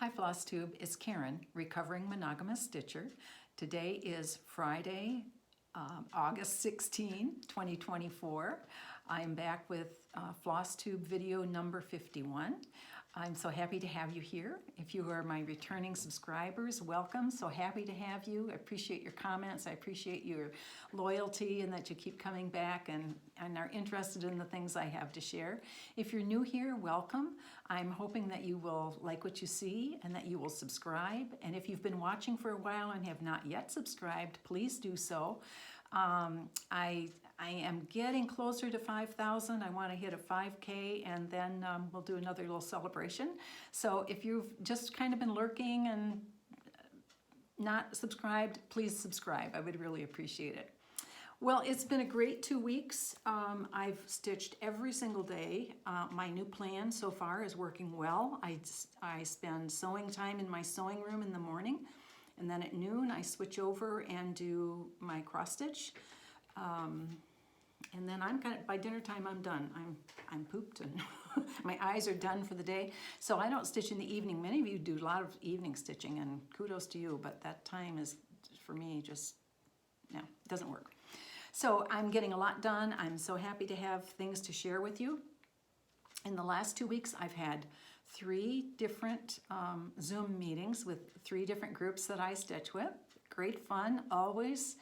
Hi Flosstube, it's Karen, recovering monogamous stitcher. Today is Friday, August 16, 2024. I'm back with Flosstube video number 51. I'm so happy to have you here. If you are my returning subscribers, welcome. So happy to have you. I appreciate your comments. I appreciate your loyalty and that you keep coming back and are interested in the things I have to share. If you're new here, welcome. I'm hoping that you will like what you see and that you will subscribe. And if you've been watching for a while and have not yet subscribed, please do so. I am getting closer to 5,000. I want to hit a 5K and then we'll do another little celebration. So if you've just kind of been lurking and not subscribed, please subscribe. I would really appreciate it. Well, it's been a great 2 weeks. I've stitched every single day. My new plan so far is working well. I spend sewing time in my sewing room in the morning, and then at noon I switch over and do my cross stitch. And then I'm kind of, by dinner time I'm done. I'm pooped and my eyes are done for the day. So I don't stitch in the evening. Many of you do a lot of evening stitching and kudos to you, but that time is, for me, just, no, it doesn't work. So I'm getting a lot done. I'm so happy to have things to share with you. In the last 2 weeks, I've had 3 different Zoom meetings with 3 different groups that I stitch with. Great fun, always.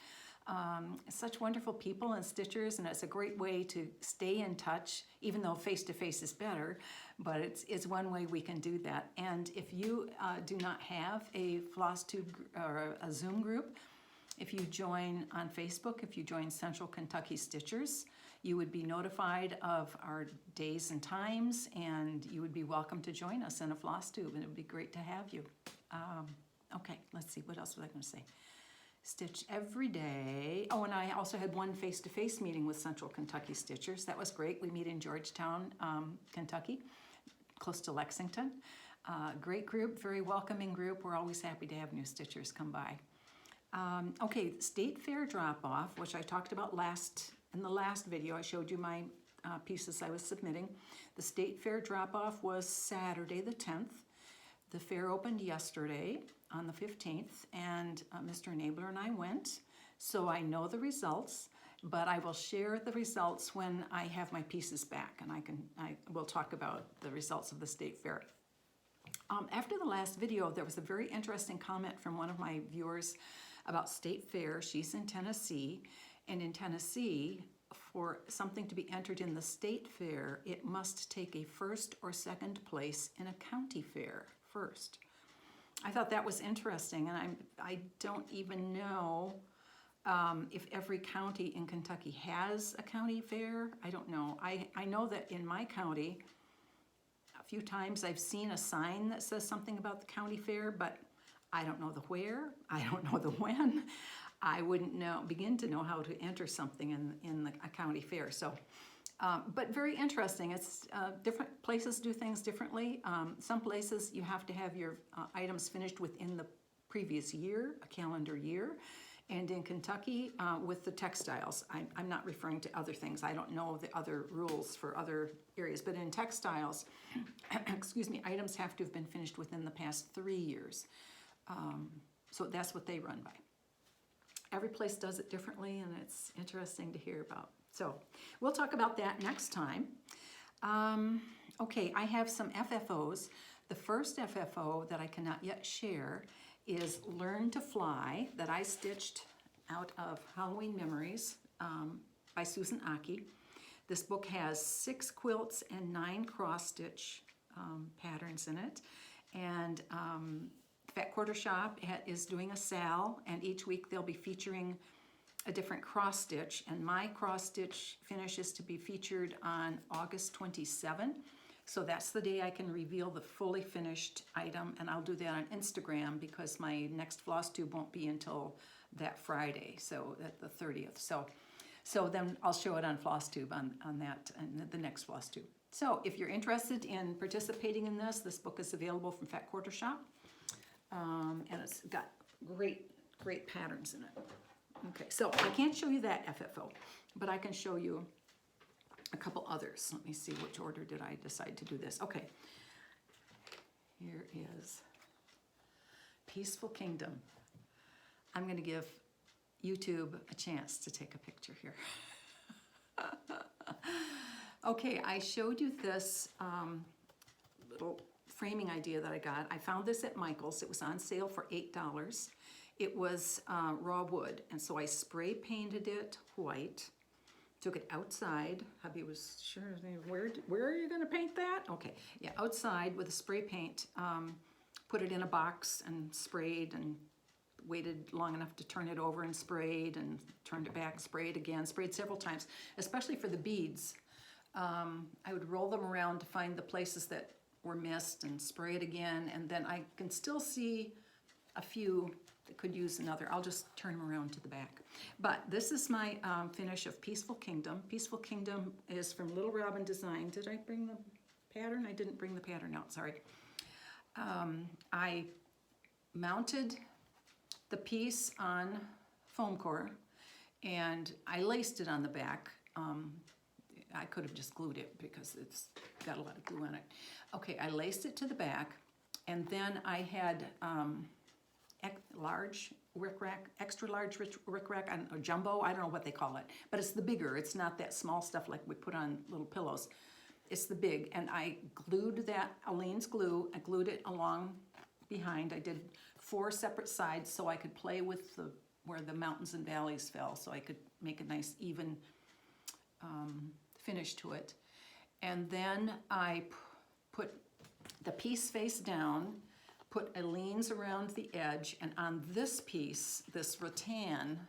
Such wonderful people and stitchers, and it's a great way to stay in touch, even though face-to-face is better, but it's one way we can do that. And if you do not have a Flosstube or a Zoom group, if you join on Facebook, if you join Central Kentucky Stitchers, you would be notified of our days and times, and you would be welcome to join us in a Flosstube, and it would be great to have you. Okay, let's see, what else was I going to say? Stitch every day. Oh, and I also had one face-to-face meeting with Central Kentucky Stitchers. That was great. We meet in Georgetown, Kentucky, close to Lexington. Great group, very welcoming group. We're always happy to have new stitchers come by. Okay, State Fair drop-off, which I talked about in the last video. I showed you my pieces I was submitting. The State Fair drop-off was Saturday the 10th. The fair opened yesterday on the 15th, and Mr. Enabler and I went, so I know the results, but I will share the results when I have my pieces back, and I will talk about the results of the State Fair. After the last video, there was a very interesting comment from one of my viewers about State Fair. She's in Tennessee, and in Tennessee, for something to be entered in the State Fair, it must take a first or second place in a county fair first. I thought that was interesting, and I don't even know if every county in Kentucky has a county fair. I don't know. I know that in my county, a few times I've seen a sign that says something about the county fair, but I don't know the where, I don't know the when. I wouldn't begin to know how to enter something in a county fair. So, but very interesting. It's different places do things differently. Some places you have to have your items finished within the previous year, a calendar year. And in Kentucky, with the textiles, I'm not referring to other things. I don't know the other rules for other areas, but in textiles, excuse me, items have to have been finished within the past 3 years. So that's what they run by. Every place does it differently, and it's interesting to hear about. So we'll talk about that next time. Okay, I have some FFOs. The first FFO that I cannot yet share is Learn to Fly, that I stitched out of Halloween Memories by Susan Aki. This book has 6 quilts and 9 cross-stitch patterns in it. And Fat Quarter Shop is doing a sale, and each week they'll be featuring a different cross stitch, and my cross stitch finish is to be featured on August 27. So that's the day I can reveal the fully finished item, and I'll do that on Instagram because my next Flosstube won't be until that Friday, so at the 30th. So then I'll show it on Flosstube on that, and the next Flosstube. So if you're interested in participating in this book is available from Fat Quarter Shop. And it's got great patterns in it. Okay, so I can't show you that FFO, but I can show you a couple others. Let me see, which order did I decide to do this? Okay, here is Peaceful Kingdom. I'm going to give YouTube a chance to take a picture here. Okay, I showed you this little framing idea that I got. I found this at Michael's. It was on sale for $8. It was raw wood, and so I spray painted it white. Took it outside. Hubby was sure, where are you going to paint that? Okay, yeah, outside with a spray paint. Put it in a box and sprayed and waited long enough to turn it over and sprayed and turned it back, sprayed again, sprayed several times, especially for the beads. I would roll them around to find the places that were missed and spray it again, and then I can still see a few that could use another. I'll just turn them around to the back. But this is my finish of Peaceful Kingdom. Peaceful Kingdom is from Little Robin Design. Did I bring the pattern? I didn't bring the pattern out, sorry. I mounted the piece on foam core and I laced it on the back. I could have just glued it because it's got a lot of glue on it. Okay, I laced it to the back, and then I had large rickrack, extra large rickrack, or jumbo, I don't know what they call it, but it's the bigger, it's not that small stuff like we put on little pillows. It's the big, and I glued that, Aleene's glue, I glued it along behind. I did 4 separate sides so I could play with where the mountains and valleys fell, so I could make a nice even finish to it. And then I put the piece face down, put Aleene's around the edge, and on this piece, this rattan,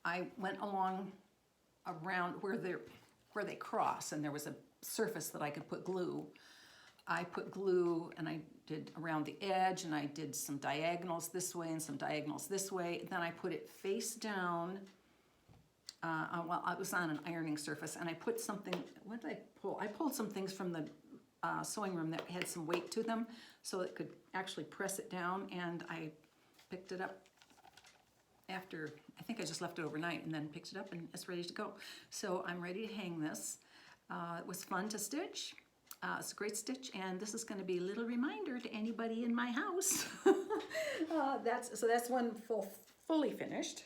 I went along around where they cross, and there was a surface that I could put glue. I put glue and I did around the edge, and I did some diagonals this way and some diagonals this way. Then I put it face down. Well, I was on an ironing surface, and I put something, what did I pull? I pulled some things from the sewing room that had some weight to them so it could actually press it down, and I picked it up after, I think I just left it overnight and then picked it up and it's ready to go. So I'm ready to hang this. It was fun to stitch. It's a great stitch, and this is going to be a little reminder to anybody in my house. So that's one fully finished.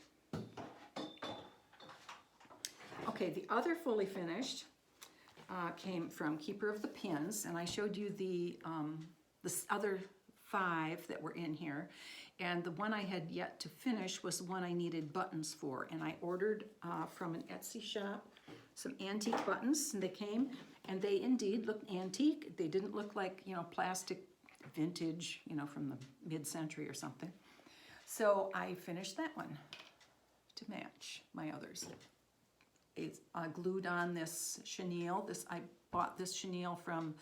Okay, the other fully finished came from Keeper of the Pins, and I showed you the other 5 that were in here, and the one I had yet to finish was one I needed buttons for, and I ordered from an Etsy shop some antique buttons, and they came, and they indeed looked antique. They didn't look like, you know, plastic vintage, you know, from the mid-century or something. So I finished that one to match my others. It's glued on this chenille. I bought this chenille from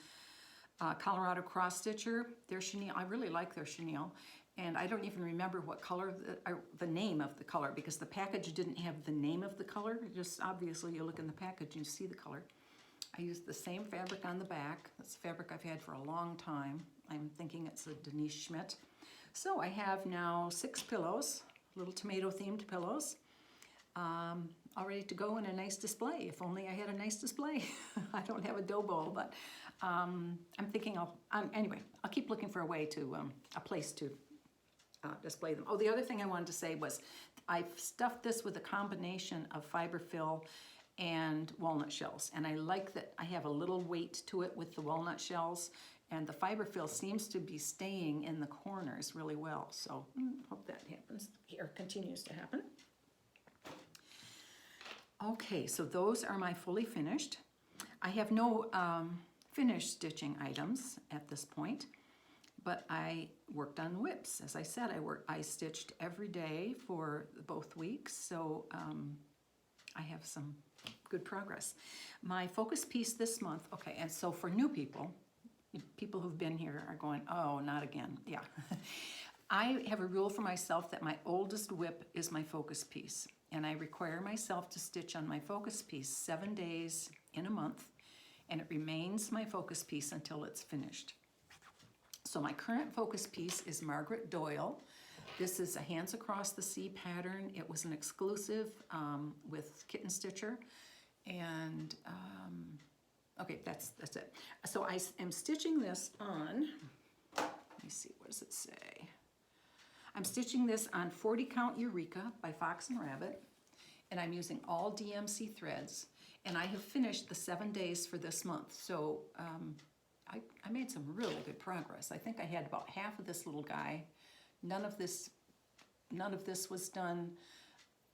Colorado Cross Stitcher. Their chenille, I really like their chenille, and I don't even remember what color, the name of the color, because the package didn't have the name of the color. Just obviously you look in the package and you see the color. I used the same fabric on the back. That's fabric I've had for a long time. I'm thinking it's a Denise Schmidt. So I have now 6 pillows, little tomato themed pillows. All ready to go in a nice display. If only I had a nice display. I don't have a dough bowl, but I'm thinking anyway, I'll keep looking for a way to, a place to display them. Oh, the other thing I wanted to say was I've stuffed this with a combination of fiberfill and walnut shells, and I like that I have a little weight to it with the walnut shells, and the fiberfill seems to be staying in the corners really well, so hope that happens, or continues to happen. Okay, so those are my fully finished. I have no finished stitching items at this point, but I worked on whips. As I said, I stitched every day for both weeks, so I have some good progress. My focus piece this month, okay, and so for new people, people who've been here are going, oh, not again, yeah. I have a rule for myself that my oldest whip is my focus piece, and I require myself to stitch on my focus piece 7 days in a month, and it remains my focus piece until it's finished. So my current focus piece is Margaret Doyle. This is a Hands Across the Sea pattern. It was an exclusive with Kitten Stitcher, and okay, that's it. So I am stitching this on, let me see, what does it say? I'm stitching this on 40 count Eureka by Fox and Rabbit, and I'm using all DMC threads, and I have finished the 7 days for this month. So I made some really good progress. I think I had about half of this little guy. None of this was done.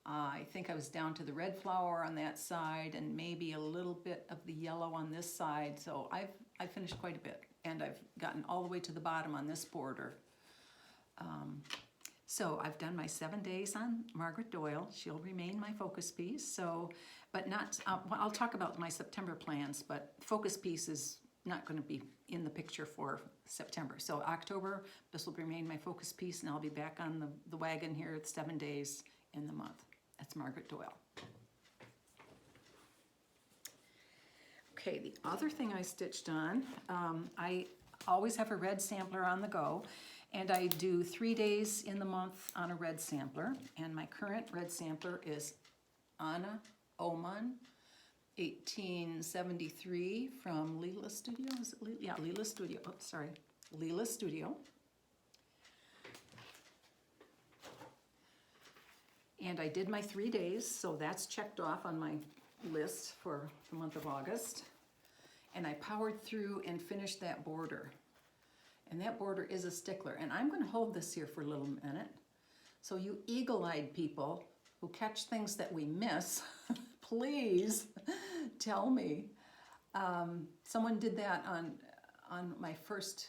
I think I was down to the red flower on that side and maybe a little bit of the yellow on this side. So I've finished quite a bit, and I've gotten all the way to the bottom on this border. So I've done my 7 days on Margaret Doyle. She'll remain my focus piece. So, but not, I'll talk about my September plans, but focus piece is not going to be in the picture for September. So October, this will remain my focus piece, and I'll be back on the wagon here at 7 days in the month. That's Margaret Doyle. Okay, the other thing I stitched on, I always have a red sampler on the go, and I do 3 days in the month on a red sampler, and my current red sampler is Ohman 1873 from Lila Studio. Is it Lila? Yeah, Lila Studio. Oh, sorry, Lila Studio. And I did my 3 days, so that's checked off on my list for the month of August. And I powered through and finished that border. And that border is a stickler. And I'm going to hold this here for a little minute. So you eagle-eyed people who catch things that we miss, please tell me. Someone did that on my first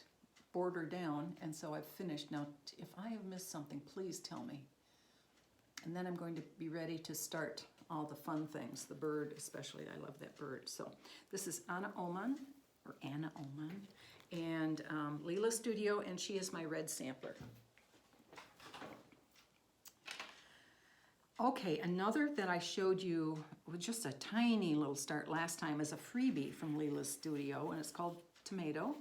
border down, and so I've finished. Now, if I have missed something, please tell me. And then I'm going to be ready to start all the fun things. The bird, especially, I love that bird. So this is Ohman, and Lila Studio, and she is my red sampler. Okay, another that I showed you with just a tiny little start last time is a freebie from Lila Studio, and it's called Tomato.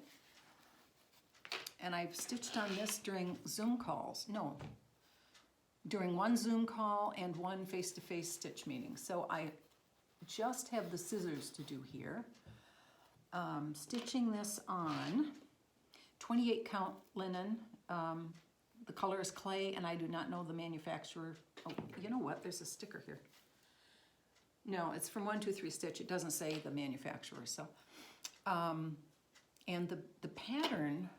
And I've stitched on this during Zoom calls. No, during one Zoom call and one face-to-face stitch meeting. So I just have the scissors to do here. Stitching this on 28 count linen. The color is clay, and I do not know the manufacturer. Oh, you know what? There's a sticker here. No, it's from 123 Stitch. It doesn't say the manufacturer. So, and the pattern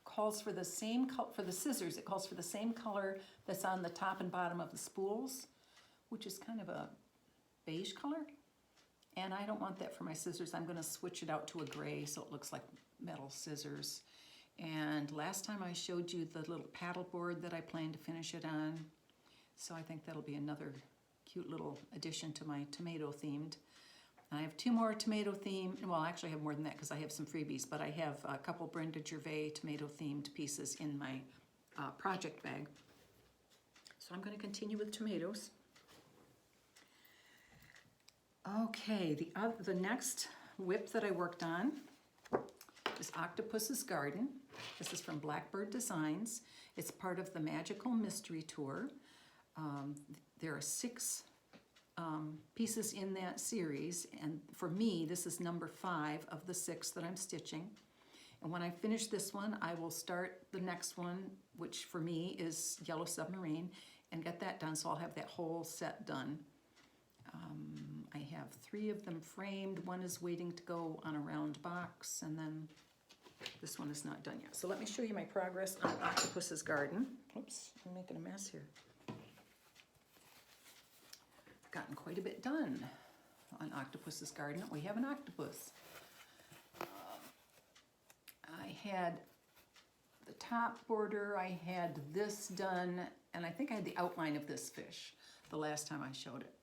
calls for the same color for the scissors. It calls for the same color that's on the top and bottom of the spools, which is kind of a beige color. And I don't want that for my scissors. I'm going to switch it out to a gray so it looks like metal scissors. And last time I showed you the little paddle board that I plan to finish it on. So I think that'll be another cute little addition to my tomato themed. I have 2 more tomato themed, well, actually I have more than that because I have some freebies, but I have a couple Brenda Gervais tomato themed pieces in my project bag. So I'm going to continue with tomatoes. Okay, the next whip that I worked on is Octopus's Garden. This is from Blackbird Designs. It's part of the Magical Mystery Tour. There are 6 pieces in that series, and for me, this is number 5 of the 6 that I'm stitching. And when I finish this one, I will start the next one, which for me is Yellow Submarine, and get that done, so I'll have that whole set done. I have 3 of them framed. 1 is waiting to go on a round box, and then this one is not done yet. So let me show you my progress on Octopus's Garden. Oops, I'm making a mess here. I've gotten quite a bit done on Octopus's Garden. We have an octopus. I had the top border, I had this done, and I think I had the outline of this fish the last time I showed it.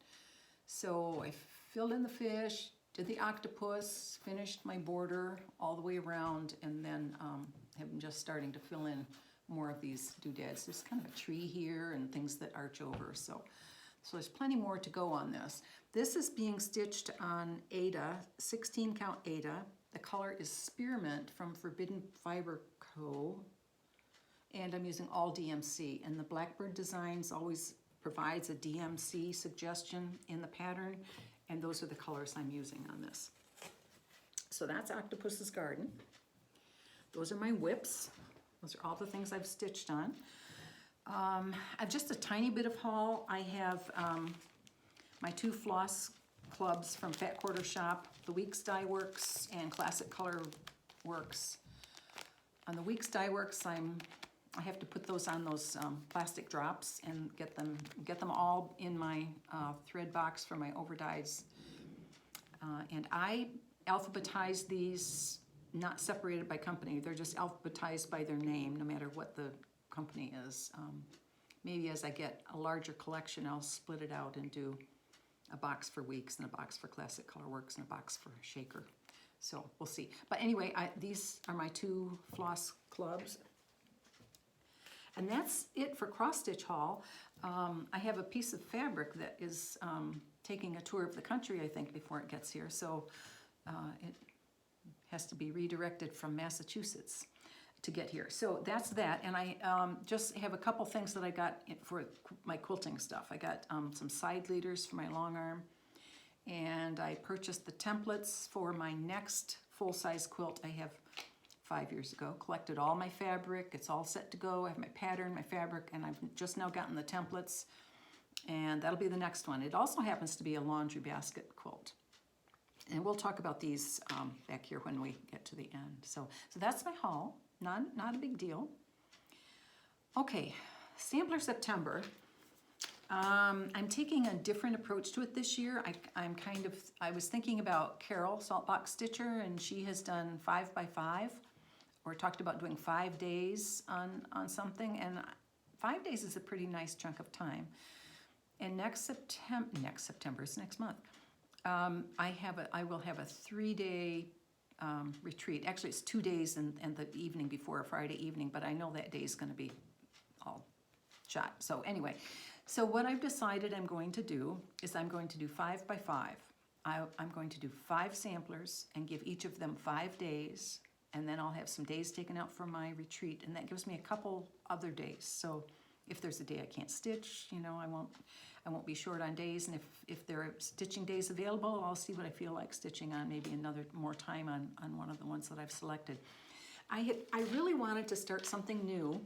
So I filled in the fish, did the octopus, finished my border all the way around, and then I'm just starting to fill in more of these doodads. There's kind of a tree here and things that arch over, so there's plenty more to go on this. This is being stitched on Aida, 16 count Aida. The color is Spearmint from Forbidden Fiber Co. And I'm using all DMC, and the Blackbird Designs always provides a DMC suggestion in the pattern, and those are the colors I'm using on this. So that's Octopus's Garden. Those are my whips. Those are all the things I've stitched on. I've just a tiny bit of haul. I have my 2 floss clubs from Fat Quarter Shop, the Weeks Dye Works and Classic Color Works. On the Weeks Dye Works, I have to put those on those plastic drops and get them all in my thread box for my overdyes. And I alphabetize these, not separated by company. They're just alphabetized by their name, no matter what the company is. Maybe as I get a larger collection, I'll split it out and do a box for Weeks and a box for Classic Color Works and a box for Shaker. So we'll see. But anyway, these are my 2 floss clubs. And that's it for cross stitch haul. I have a piece of fabric that is taking a tour of the country, I think, before it gets here. So it has to be redirected from Massachusetts to get here. So that's that. And I just have a couple things that I got for my quilting stuff. I got some side leaders for my long arm. And I purchased the templates for my next full-size quilt I have 5 years ago. Collected all my fabric. It's all set to go. I have my pattern, my fabric, and I've just now gotten the templates. And that'll be the next one. It also happens to be a laundry basket quilt. And we'll talk about these back here when we get to the end. So that's my haul. Not a big deal. Okay, Sampler September. I'm taking a different approach to it this year. I was thinking about Carol Saltbox Stitcher, and she has done 5x5, or talked about doing 5 days on something, and 5 days is a pretty nice chunk of time. And next September is next month. I will have a 3-day retreat. Actually, it's 2 days and the evening before, a Friday evening, but I know that day is going to be all shot. So anyway. So what I've decided I'm going to do is I'm going to do 5x5. I'm going to do 5 samplers and give each of them 5 days, and then I'll have some days taken out for my retreat, and that gives me a couple other days. So if there's a day I can't stitch, you know, I won't be short on days, and if there are stitching days available, I'll see what I feel like stitching on, maybe another more time on one of the ones that I've selected. I really wanted to start something new.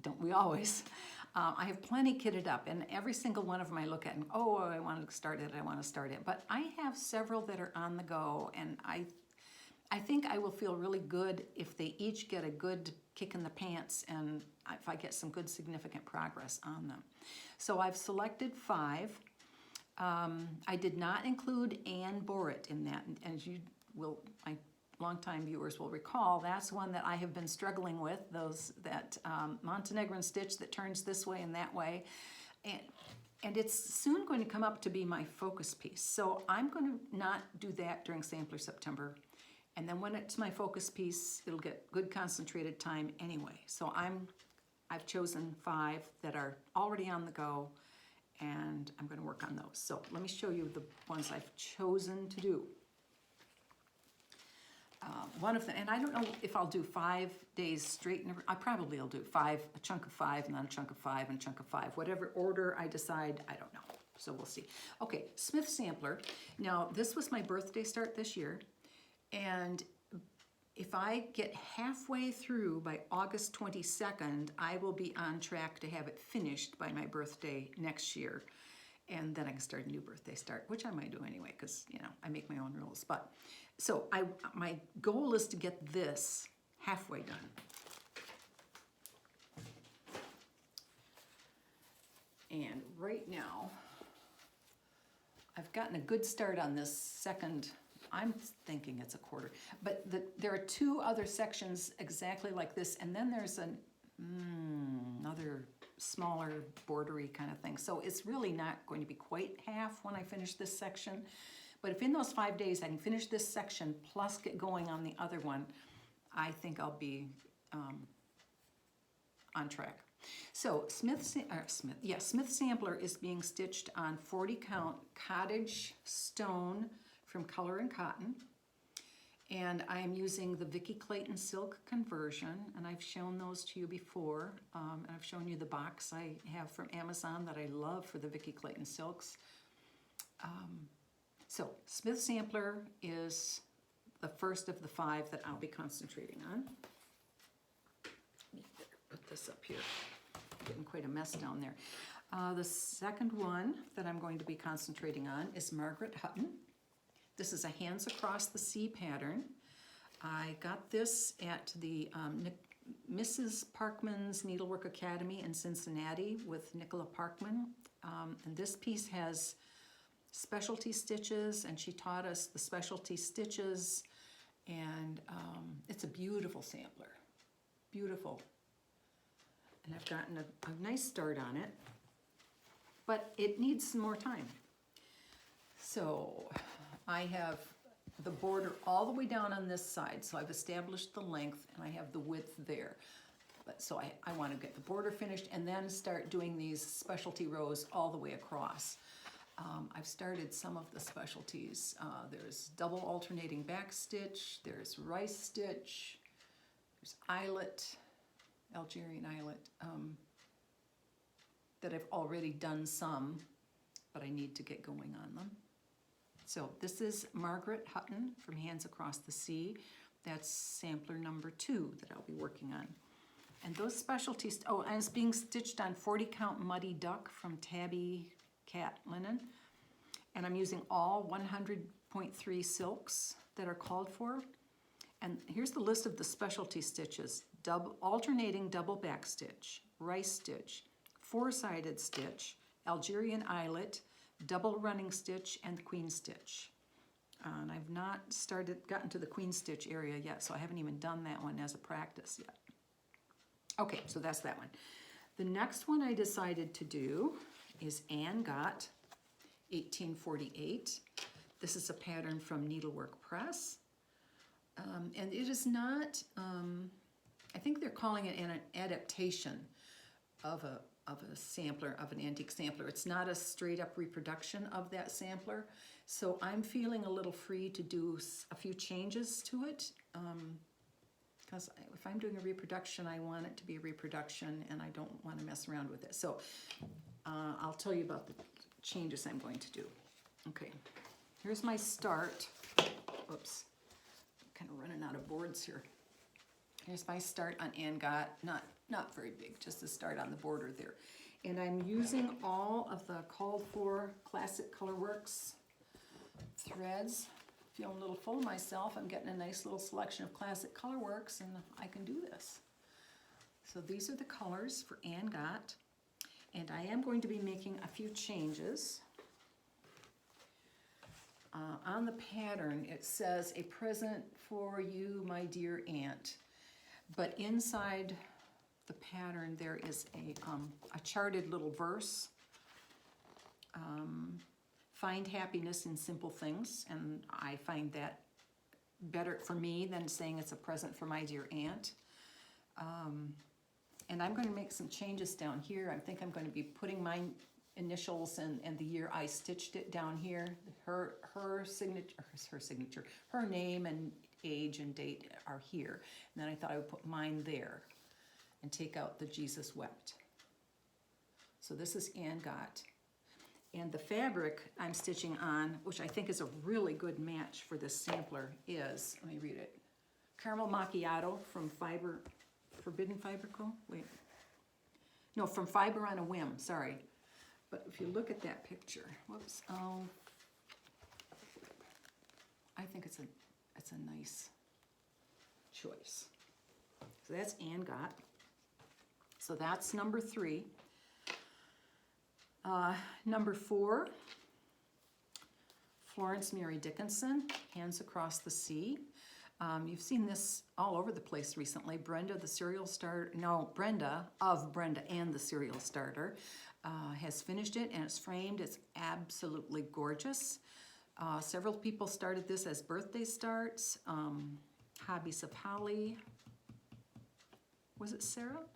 Don't we always? I have plenty kitted up, and every single one of them I look at and, oh, I want to start it. But I have several that are on the go, and I think I will feel really good if they each get a good kick in the pants and if I get some good significant progress on them. So I've selected 5. I did not include Ann Borrett in that, and as you will, my longtime viewers will recall, that's one that I have been struggling with, that Montenegrin stitch that turns this way and that way. And it's soon going to come up to be my focus piece. So I'm going to not do that during Sampler September. And then when it's my focus piece, it'll get good concentrated time anyway. So I've chosen 5 that are already on the go, and I'm going to work on those. So let me show you the ones I've chosen to do. One of them, and I don't know if I'll do 5 days straight. I probably will do 5, a chunk of 5, and then a chunk of 5, and a chunk of 5. Whatever order I decide, I don't know. So we'll see. Okay, Smith Sampler. Now, this was my birthday start this year, and if I get halfway through by August 22nd, I will be on track to have it finished by my birthday next year. And then I can start a new birthday start, which I might do anyway, because, you know, I make my own rules. But so my goal is to get this halfway done. And right now, I've gotten a good start on this second. I'm thinking it's a quarter, but there are 2 other sections exactly like this, and then there's another smaller bordery kind of thing. So it's really not going to be quite half when I finish this section. But if in those 5 days I can finish this section plus get going on the other one, I think I'll be on track. So Smith Sampler is being stitched on 40 count Cottage stone from Color and Cotton. And I am using the Vicky Clayton silk conversion, and I've shown those to you before. And I've shown you the box I have from Amazon that I love for the Vicky Clayton silks. So Smith Sampler is the first of the 5 that I'll be concentrating on. Put this up here. quite a mess down there. The second one that I'm going to be concentrating on is Margaret Hutton. This is a Hands Across the Sea pattern. I got this at the Mrs. Parkman's Needlework Academy in Cincinnati with Nicola Parkman. And this piece has specialty stitches, and she taught us the specialty stitches, and it's a beautiful sampler. Beautiful. And I've gotten a nice start on it, but it needs some more time. So I have the border all the way down on this side, so I've established the length and I have the width there. But so I want to get the border finished and then start doing these specialty rows all the way across. I've started some of the specialties. There's double alternating backstitch, there's rice stitch, there's eyelet, Algerian eyelet, that I've already done some, but I need to get going on them. So this is Margaret Hutton from Hands Across the Sea. That's sampler number 2 that I'll be working on. And those specialties, oh, and it's being stitched on 40 count Muddy Duck from Tabby Cat linen. And I'm using all 100.3 silks that are called for. And here's the list of the specialty stitches. Alternating double backstitch, rice stitch, 4-sided stitch, Algerian eyelet, double running stitch, and queen stitch. And I've not gotten to the queen stitch area yet, so I haven't even done that one as a practice yet. Okay, so that's that one. The next one I decided to do is Gott, 1848. This is a pattern from Needlework Press. And it is not, I think they're calling it an adaptation of a sampler, of an antique sampler. It's not a straight up reproduction of that sampler. So I'm feeling a little free to do a few changes to it. Because if I'm doing a reproduction, I want it to be a reproduction and I don't want to mess around with it. So I'll tell you about the changes I'm going to do. Okay, here's my start. Oops, I'm kind of running out of boards here. Here's my start on Gott, not very big, just to start on the border there. And I'm using all of the called for Classic Colorworks threads. Feeling a little full of myself. I'm getting a nice little selection of Classic Colorworks, and I can do this. So these are the colors for Gott, and I am going to be making a few changes. On the pattern, it says, "A present for you, my dear aunt." But inside the pattern, there is a charted little verse. Find happiness in simple things, and I find that better for me than saying it's a present for my dear aunt. And I'm going to make some changes down here. I think I'm going to be putting my initials and the year I stitched it down here. Her signature, her name and age and date are here. And then I thought I would put mine there and take out the Jesus Wept. So this is Gott. And the fabric I'm stitching on, which I think is a really good match for this sampler, is, let me read it, Caramel Macchiato from Forbidden Fiber Co. Wait. No, from Fiber on a Whim, sorry. But if you look at that picture, whoops, I think it's a nice choice. So that's Gott. So that's number 3. Number 4, Florence Mary Dickinson, Hands Across the Sea. You've seen this all over the place recently. Brenda of Brenda and the Serial Starter has finished it, and it's framed. It's absolutely gorgeous. Several people started this as birthday starts. Hobbies of Holly. Was it Sarah?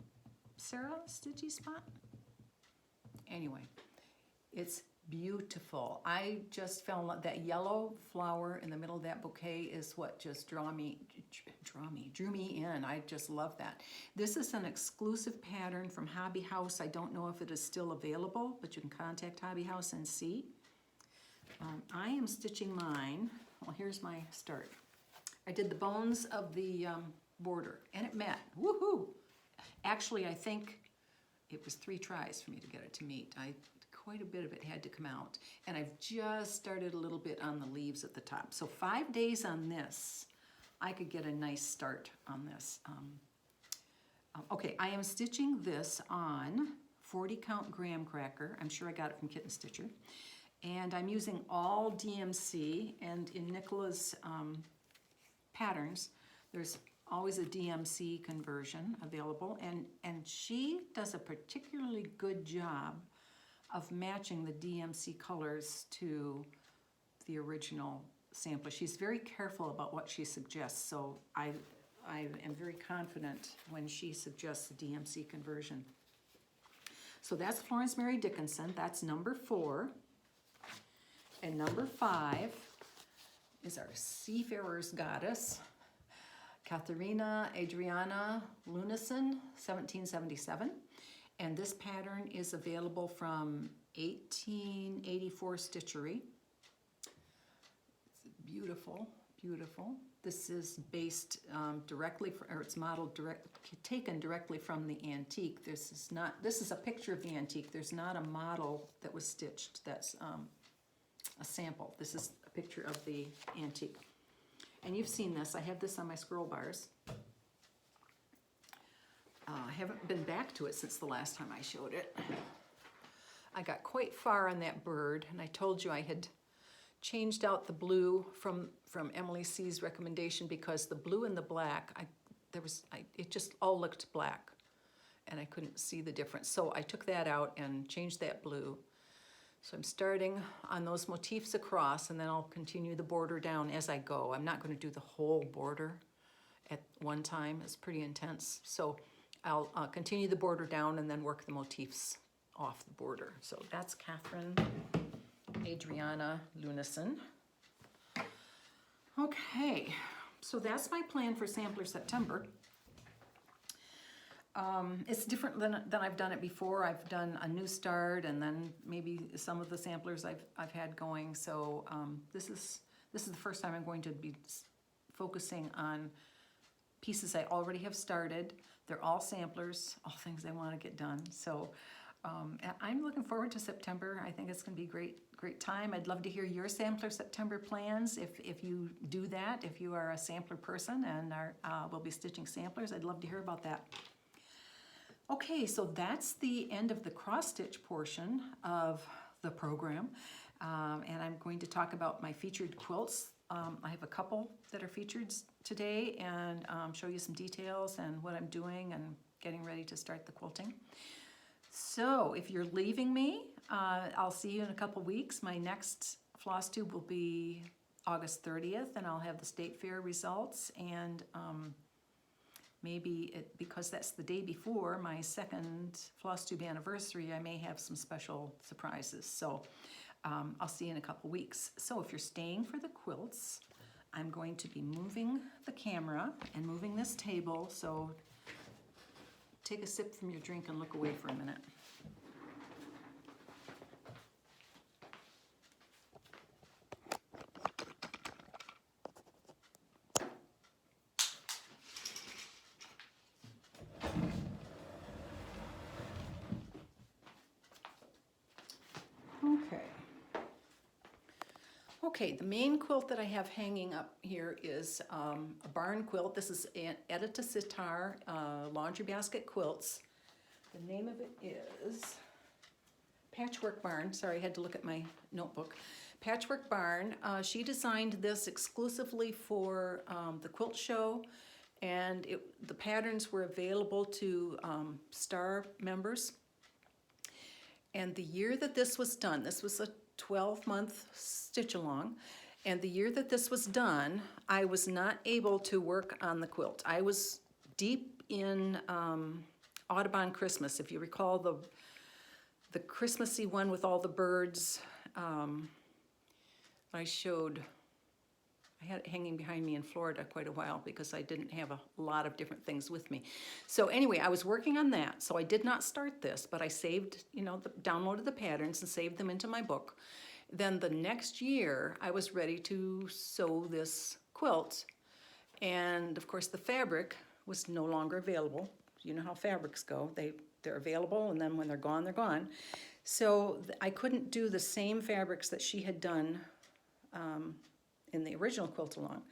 Sarah Stitchy Spot? Anyway, it's beautiful. I just fell in love. That yellow flower in the middle of that bouquet is what just drew me in. I just love that. This is an exclusive pattern from Hobby House. I don't know if it is still available, but you can contact Hobby House and see. I am stitching mine. Well, here's my start. I did the bones of the border, and it met. Woohoo! Actually, I think it was 3 tries for me to get it to meet. Quite a bit of it had to come out. And I've just started a little bit on the leaves at the top. So 5 days on this, I could get a nice start on this. Okay, I am stitching this on 40 count graham cracker. I'm sure I got it from Kitten Stitcher. And I'm using all DMC, and in Nicola's patterns, there's always a DMC conversion available, and she does a particularly good job of matching the DMC colors to the original sampler. She's very careful about what she suggests, so I am very confident when she suggests the DMC conversion. So that's Florence Mary Dickinson, that's number 4. And number 5 is our Seafarer's Goddess, Katharina Adriana Lunison, 1777. And this pattern is available from 1884 Stitchery. It's beautiful, beautiful. This is based directly, or it's modeled taken directly from the antique. This is a picture of the antique. There's not a model that was stitched. That's a sample. This is a picture of the antique. And you've seen this. I have this on my scroll bars. I haven't been back to it since the last time I showed it. I got quite far on that bird, and I told you I had changed out the blue from Emily C's recommendation because the blue and the black, it just all looked black, and I couldn't see the difference. So I took that out and changed that blue. So I'm starting on those motifs across, and then I'll continue the border down as I go. I'm not going to do the whole border at one time. It's pretty intense. So I'll continue the border down and then work the motifs off the border. So that's Catherine Adriana Lunison. Okay, so that's my plan for Sampler September. It's different than I've done it before. I've done a new start and then maybe some of the samplers I've had going. So this is the first time I'm going to be focusing on pieces I already have started. They're all samplers, all things I want to get done. So I'm looking forward to September. I think it's going to be a great time. I'd love to hear your Sampler September plans. If you do that, if you are a sampler person and will be stitching samplers, I'd love to hear about that. Okay, so that's the end of the cross-stitch portion of the program. And I'm going to talk about my featured quilts. I have a couple that are featured today and show you some details and what I'm doing and getting ready to start the quilting. So if you're leaving me, I'll see you in a couple weeks. My next Flosstube will be August 30th, and I'll have the State Fair results, and because that's the day before my second Flosstube anniversary, I may have some special surprises. So I'll see you in a couple weeks. So if you're staying for the quilts, I'm going to be moving the camera and moving this table. So take a sip from your drink and look away for a minute. Okay, the main quilt that I have hanging up here is a barn quilt. This is an Aida Sitar laundry basket quilts. The name of it is Patchwork Barn. Sorry, I had to look at my notebook. Patchwork Barn. She designed this exclusively for the quilt show, and the patterns were available to star members. And the year that this was done, this was a 12-month stitch along, and the year that this was done, I was not able to work on the quilt. I was deep in Audubon Christmas. If you recall the Christmassy one with all the birds, I had it hanging behind me in Florida quite a while because I didn't have a lot of different things with me. So anyway, I was working on that. So I did not start this, but I saved, downloaded the patterns and saved them into my book. Then the next year, I was ready to sew this quilt. And of course, the fabric was no longer available. you know how fabrics go. They're available, and then when they're gone, they're gone. So I couldn't do the same fabrics that she had done in the original Quilt-Along.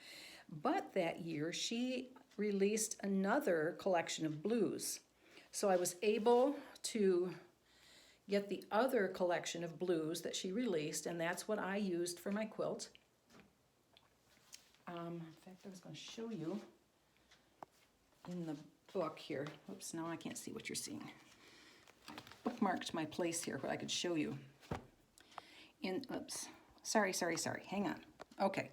But that year, she released another collection of blues. So I was able to get the other collection of blues that she released, and that's what I used for my quilt. In fact, I was going to show you in the book here. Oops, now I can't see what you're seeing. I bookmarked my place here, but I could show you. Oops, sorry, hang on. Okay,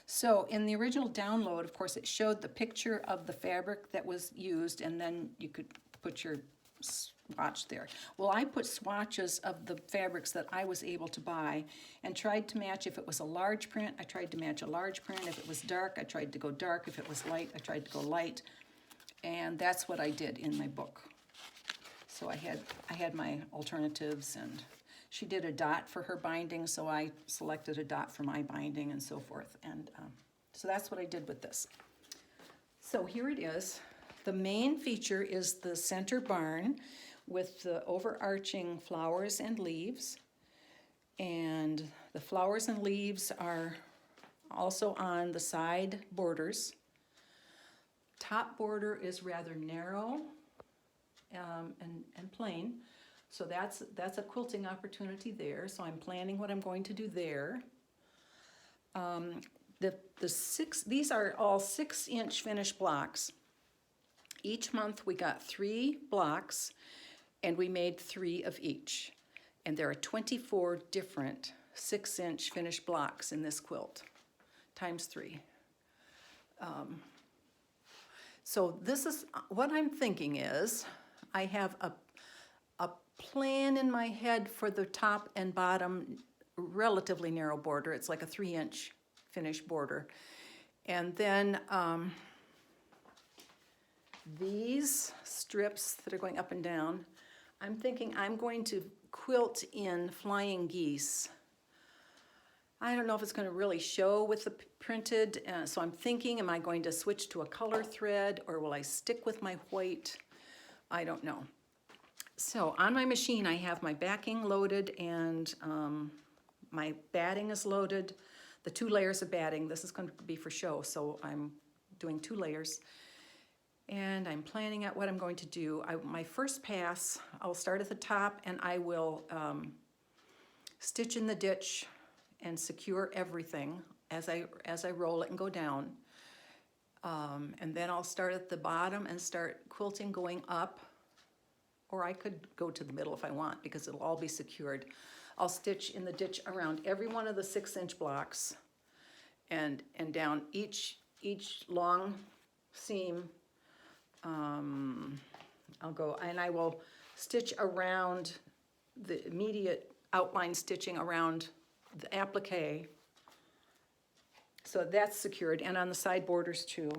so in the original download, of course, it showed the picture of the fabric that was used, and then you could put your swatch there. Well, I put swatches of the fabrics that I was able to buy and tried to match. If it was a large print, I tried to match a large print. If it was dark, I tried to go dark. If it was light, I tried to go light. And that's what I did in my book. So I had my alternatives, and she did a dot for her binding, so I selected a dot for my binding and so forth. And so that's what I did with this. So here it is. The main feature is the center barn with the overarching flowers and leaves. And the flowers and leaves are also on the side borders. Top border is rather narrow and plain. So that's a quilting opportunity there. So I'm planning what I'm going to do there. These are all 6-inch finished blocks. Each month we got 3 blocks, and we made 3 of each. And there are 24 different 6-inch finished blocks in this quilt, times 3. So this is what I'm thinking is, I have a plan in my head for the top and bottom relatively narrow border. It's like a 3-inch finished border. And then these strips that are going up and down, I'm thinking I'm going to quilt in flying geese. I don't know if it's going to really show with the printed, so I'm thinking, am I going to switch to a color thread, or will I stick with my white? I don't know. So on my machine, I have my backing loaded, and my batting is loaded. The 2 layers of batting, this is going to be for show, so I'm doing 2 layers. And I'm planning out what I'm going to do. My first pass, I'll start at the top, and I will stitch in the ditch and secure everything as I roll it and go down. And then I'll start at the bottom and start quilting going up, or I could go to the middle if I want, because it'll all be secured. I'll stitch in the ditch around every one of the 6-inch blocks and down each long seam. I'll go, and I will stitch around the immediate outline stitching around the applique. So that's secured, and on the side borders too.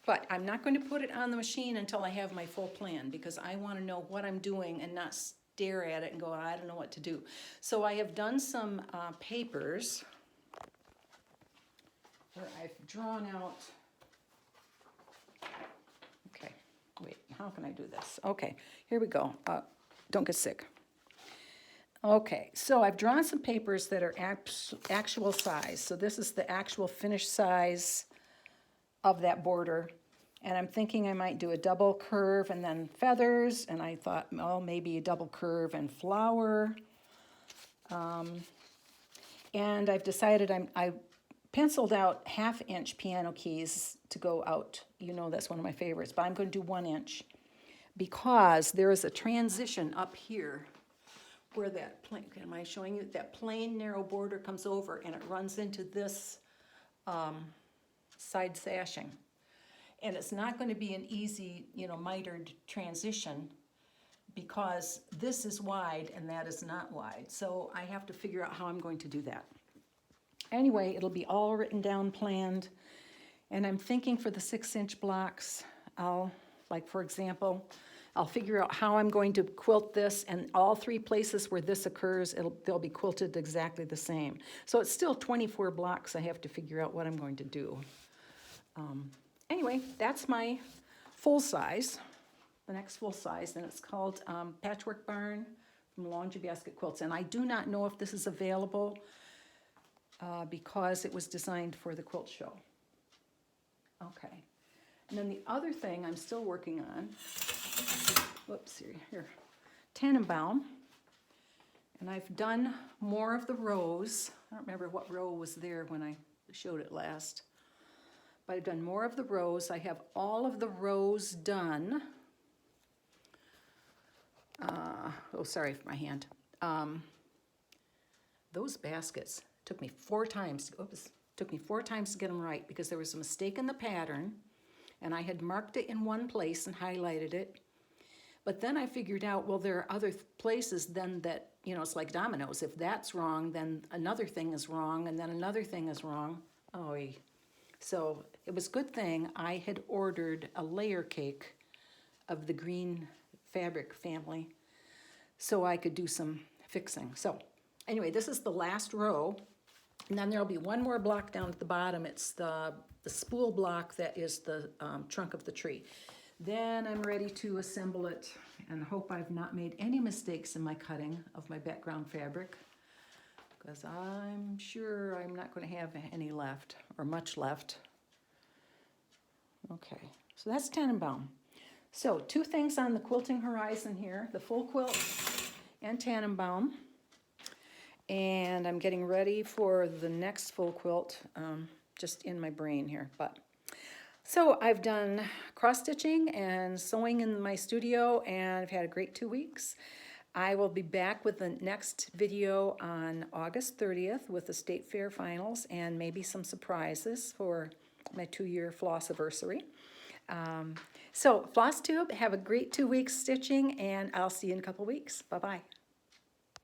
But I'm not going to put it on the machine until I have my full plan, because I want to know what I'm doing and not stare at it and go, I don't know what to do. So I have done some papers where I've drawn out. Okay, wait, how can I do this? Okay, here we go. Don't get sick. Okay, so I've drawn some papers that are actual size. So this is the actual finished size of that border. And I'm thinking I might do a double curve and then feathers. And I thought, well, maybe a double curve and flower. And I've decided I penciled out 1/2-inch piano keys to go out. You know that's one of my favorites. But I'm going to do 1 inch because there is a transition up here where that plain, am I showing you? That plain narrow border comes over and it runs into this side sashing. And it's not going to be an easy, mitered transition because this is wide and that is not wide. So I have to figure out how I'm going to do that. Anyway, it'll be all written down, planned. And I'm thinking for the 6-inch blocks, for example, I'll figure out how I'm going to quilt this, and all 3 places where this occurs, they'll be quilted exactly the same. So it's still 24 blocks I have to figure out what I'm going to do. anyway, that's my full size, the next full size, and it's called Patchwork Barn from Laundry Basket Quilts. And I do not know if this is available because it was designed for the quilt show. Okay. And then the other thing I'm still working on, whoops, here, Tannenbaum. And I've done more of the rows. I don't remember what row was there when I showed it last. But I've done more of the rows. I have all of the rows done. Oh, sorry for my hand. Those baskets took me 4 times. Took me 4 times to get them right because there was a mistake in the pattern, and I had marked it in one place and highlighted it. But then I figured out, well, there are other places then that, you know, it's like dominoes. If that's wrong, then another thing is wrong, and then another thing is wrong. Oh, so it was a good thing I had ordered a layer cake of the green fabric family so I could do some fixing. So anyway, this is the last row, and then there'll be one more block down at the bottom. It's the spool block that is the trunk of the tree. Then I'm ready to assemble it and hope I've not made any mistakes in my cutting of my background fabric, because I'm sure I'm not going to have any left or much left. Okay, so that's Tannenbaum. So 2 things on the quilting horizon here, the full quilt and Tannenbaum. And I'm getting ready for the next full quilt, just in my brain here. So I've done cross-stitching and sewing in my studio, and I've had a great 2 weeks. I will be back with the next video on August 30th with the State Fair Finals and maybe some surprises for my 2-year floss anniversary. So Flosstube, have a great 2 weeks stitching, and I'll see you in a couple weeks. Bye-bye.